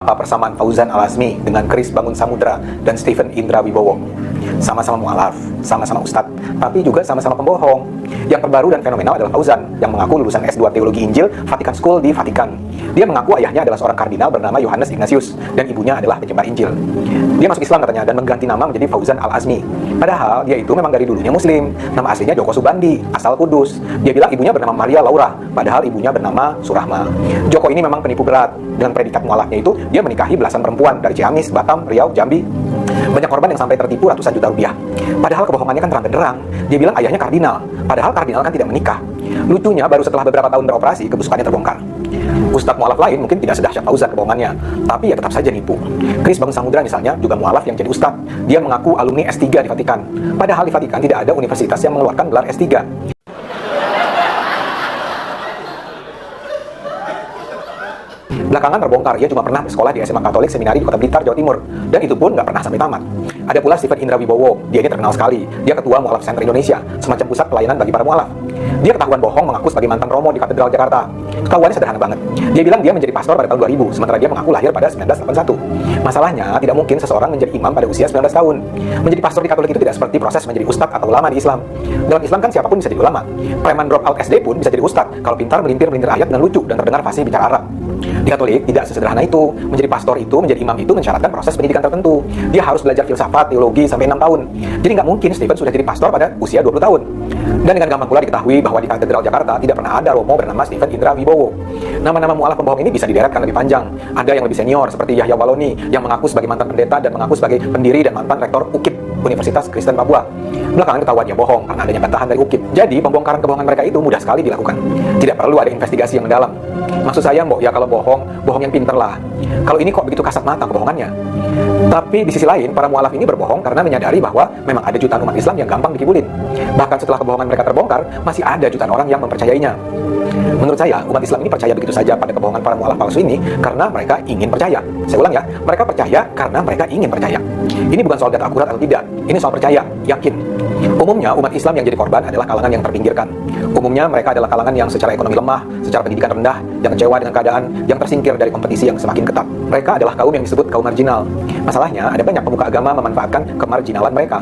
Apa persamaan Fauzan Al-Azmi dengan Chris Bangun Samudra dan Stephen Indra Wibowo? Sama-sama mu'alaf, sama-sama ustadz, tapi juga sama-sama pembohong. Yang terbaru dan fenomenal adalah Fauzan, yang mengaku lulusan S2 Teologi Injil Vatican School di Vatikan. Dia mengaku ayahnya adalah seorang kardinal bernama Yohanes Ignatius, dan ibunya adalah penyebar Injil. Dia masuk Islam katanya, dan mengganti nama menjadi Fauzan Al-Azmi. Padahal dia itu memang dari dulunya Muslim. Nama aslinya Joko Subandi, asal Kudus. Dia bilang ibunya bernama Maria Laura, padahal ibunya bernama Surahma. Joko ini memang penipu berat. Dengan predikat mu'alafnya itu, dia menikahi belasan perempuan dari Ciamis, Batam, Riau, Jambi. Banyak korban yang sampai tertipu ratusan juta rupiah. Padahal kebohongannya kan terang benderang. Dia bilang ayahnya kardinal, padahal kardinal kan tidak menikah. Lucunya baru setelah beberapa tahun beroperasi, kebusukannya terbongkar. Ustadz mu'alaf lain mungkin tidak sedahsyat Fauzan kebohongannya, tapi ya tetap saja nipu. Chris Bangun Samudra misalnya juga mu'alaf yang jadi ustadz. Dia mengaku alumni S3 di Vatikan, padahal di Vatikan tidak ada universitas yang mengeluarkan gelar S3. Belakangan terbongkar, ia cuma pernah bersekolah di SMA Katolik Seminari di Kota Blitar, Jawa Timur. Dan itu pun nggak pernah sampai tamat. Ada pula Stephen Indra Wibowo, dia ini terkenal sekali. Dia ketua Mu'alaf Center Indonesia, semacam pusat pelayanan bagi para mu'alaf. Dia ketahuan bohong mengaku sebagai mantan romo di Katedral Jakarta. Ketahuannya sederhana banget. Dia bilang dia menjadi pastor pada tahun 2000, sementara dia mengaku lahir pada 1981. Masalahnya, tidak mungkin seseorang menjadi imam pada usia 19 tahun. Menjadi pastor di Katolik itu tidak seperti proses menjadi ustadz atau ulama di Islam. Dalam Islam kan siapapun bisa jadi ulama. Preman drop out SD pun bisa jadi ustadz, kalau pintar melintir-melintir ayat dan lucu dan terdengar fasih bicara Arab. Di Katolik tidak sesederhana itu. Menjadi pastor itu, menjadi imam itu mensyaratkan proses pendidikan tertentu. Dia harus belajar filsafat, teologi sampai 6 tahun. Jadi nggak mungkin Stephen sudah jadi pastor pada usia 20 tahun. Dan dengan gampang pula diketahui bahwa di Katedral Jakarta tidak pernah ada romo bernama Stephen Indra Wibowo. Nama-nama mu'alaf pembohong ini bisa dideretkan lebih panjang. Ada yang lebih senior seperti Yahya Waloni yang mengaku sebagai mantan pendeta dan mengaku sebagai pendiri dan mantan rektor UKIP, Universitas Kristen Papua. Belakangan ketahuan dia bohong karena adanya bantahan dari UKIP. Jadi pembongkaran kebohongan mereka itu mudah sekali dilakukan. Tidak perlu ada investigasi yang mendalam. Maksud saya, Mbok, ya kalau bohong, bohong yang pinter lah. Kalau ini kok begitu kasat mata kebohongannya. Tapi di sisi lain, para mu'alaf ini berbohong karena menyadari bahwa memang ada jutaan umat Islam yang gampang dikibulin. Bahkan setelah kebohongan mereka terbongkar, masih ada jutaan orang yang mempercayainya. Menurut saya, umat Islam ini percaya begitu saja pada kebohongan para mu'alaf palsu ini karena mereka ingin percaya. Saya ulang ya, mereka percaya karena mereka ingin percaya. Ini bukan soal data akurat atau tidak, ini soal percaya, yakin. Umumnya, umat Islam yang jadi korban adalah kalangan yang terpinggirkan. Umumnya, mereka adalah kalangan yang secara ekonomi lemah, secara pendidikan rendah, yang kecewa dengan keadaan, yang tersingkir dari kompetisi yang semakin ketat. Mereka adalah kaum yang disebut kaum marginal. Masalahnya, ada banyak pemuka agama memanfaatkan kemarginalan mereka.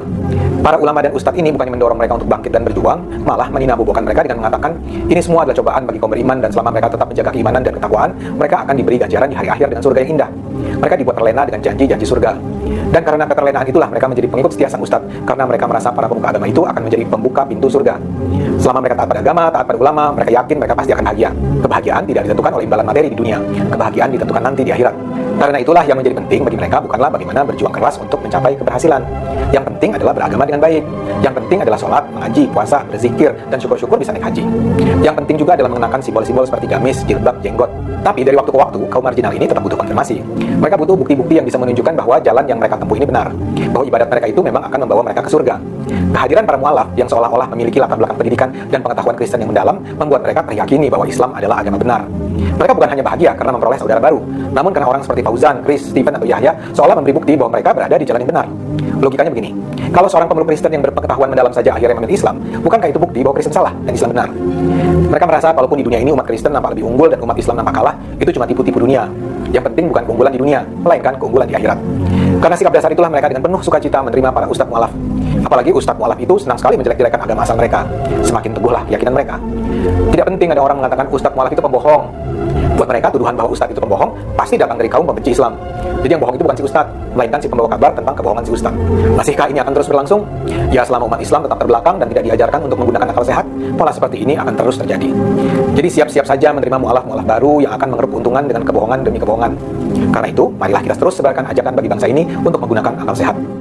Para ulama dan ustadz ini bukannya mendorong mereka untuk bangkit dan berjuang, malah meninabobokan mereka dengan mengatakan, ini semua adalah cobaan bagi kaum beriman dan selama mereka tetap menjaga keimanan dan ketakwaan, mereka akan diberi ganjaran di hari akhir dengan surga yang indah. Mereka dibuat terlena dengan janji-janji surga. Dan karena keterlenaan itulah mereka menjadi pengikut setia sang ustadz, karena mereka merasa para pemuka agama itu akan menjadi pembuka pintu surga. Selama mereka taat pada agama, taat pada ulama, mereka yakin mereka pasti akan bahagia. Kebahagiaan tidak ditentukan oleh imbalan materi di dunia. Kebahagiaan ditentukan nanti di akhirat. Karena itulah yang menjadi penting bagi mereka bukanlah bagaimana berjuang keras untuk mencapai keberhasilan. Yang penting adalah beragama dengan baik. Yang penting adalah sholat, mengaji, puasa, berzikir, dan syukur-syukur bisa naik haji. Yang penting juga adalah mengenakan simbol-simbol seperti gamis, jilbab, jenggot. Tapi dari waktu ke waktu, kaum marginal ini tetap butuh konfirmasi. Mereka butuh bukti-bukti yang bisa menunjukkan bahwa jalan yang mereka tempuh ini benar. Bahwa ibadat mereka itu memang akan membawa mereka ke surga. Kehadiran para mu'alaf yang seolah-olah memiliki latar belakang pendidikan dan pengetahuan Kristen yang mendalam membuat mereka teriyakini bahwa Islam adalah agama benar. Mereka bukan hanya bahagia karena memperoleh saudara baru, namun karena orang seperti Fauzan, Chris, Stephen, atau Yahya seolah memberi bukti bahwa mereka berada di jalan yang benar. Logikanya begini, kalau seorang pemeluk Kristen yang berpengetahuan mendalam saja akhirnya memilih Islam, bukankah itu bukti bahwa Kristen salah dan Islam benar? Mereka merasa walaupun di dunia ini umat Kristen nampak lebih unggul dan umat Islam nampak kalah, itu cuma tipu-tipu dunia. Yang penting bukan keunggulan di dunia, melainkan keunggulan di akhirat. Karena sikap dasar itulah mereka dengan penuh sukacita menerima para ustadz mu'alaf. Apalagi ustadz mu'alaf itu senang sekali menjelek-jelekan agama asal mereka. Semakin teguhlah keyakinan mereka. Tidak penting ada orang mengatakan ustadz mu'alaf itu pembohong. Buat mereka, tuduhan bahwa ustadz itu pembohong pasti datang dari kaum pembenci Islam. Jadi yang bohong itu bukan si ustadz, melainkan si pembawa kabar tentang kebohongan si ustadz. Masihkah ini akan terus berlangsung? Ya, selama umat Islam tetap terbelakang dan tidak diajarkan untuk menggunakan akal sehat, pola seperti ini akan terus terjadi. Jadi siap-siap saja menerima mu'alaf-mu'alaf baru yang akan mengeruk keuntungan dengan kebohongan demi kebohongan. Karena itu, marilah kita terus sebarkan ajakan bagi bangsa ini untuk menggunakan akal sehat.